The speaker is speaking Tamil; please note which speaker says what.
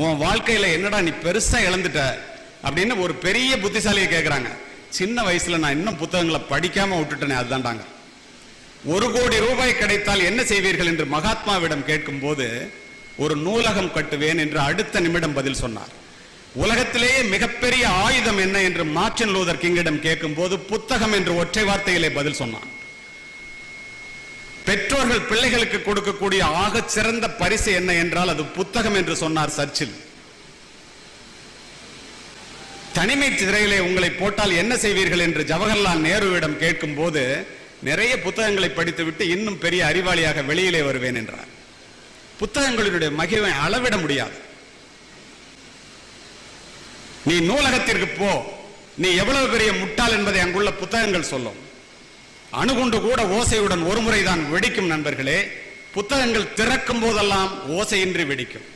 Speaker 1: உன் வாழ்க்கையில என்னடா நீ பெருசா இழந்துட்ட அப்படின்னு ஒரு பெரிய புத்திசாலியை கேட்கிறாங்க. சின்ன வயசுல நான் இன்னும் புத்தகங்களை படிக்காம விட்டுட்டேனே, அதுதான்டாங்க. 1 கோடி ரூபாய் கிடைத்தால் என்ன செய்வீர்கள் என்று மகாத்மாவிடம் கேட்கும் போது ஒரு நூலகம் கட்டுவேன் என்று அடுத்த நிமிடம் பதில் சொன்னார். உலகத்திலேயே மிகப்பெரிய ஆயுதம் என்ன என்று மார்ட்டின் லூதர் கிங்கிடம் கேட்கும் போது புத்தகம் என்று ஒற்றை வார்த்தையிலே பதில் சொன்னான். பெற்றோர்கள் பிள்ளைகளுக்கு கொடுக்கக்கூடிய ஆக சிறந்த பரிசு என்ன என்றால் அது புத்தகம் என்று சொன்னார் சர்ச்சில். தனிமை சிறையிலே உங்களை போட்டால் என்ன செய்வீர்கள் என்று ஜவஹர்லால் நேருவிடம் கேட்கும் போது நிறைய புத்தகங்களை படித்துவிட்டு இன்னும் பெரிய அறிவாளியாக வெளியிலே வருவேன் என்றார். புத்தகங்களுடைய மகிமை அளவிட முடியாது. நீ நூலகத்திற்கு போ, நீ எவ்வளவு பெரிய முட்டாள் என்பதை அங்குள்ள புத்தகங்கள் சொல்லும். அணுகுண்டு கூட ஓசையுடன் ஒரு முறைதான் வெடிக்கும் நண்பர்களே. புத்தகங்கள் திறக்கும் போதெல்லாம் ஓசையின்றி வெடிக்கும்.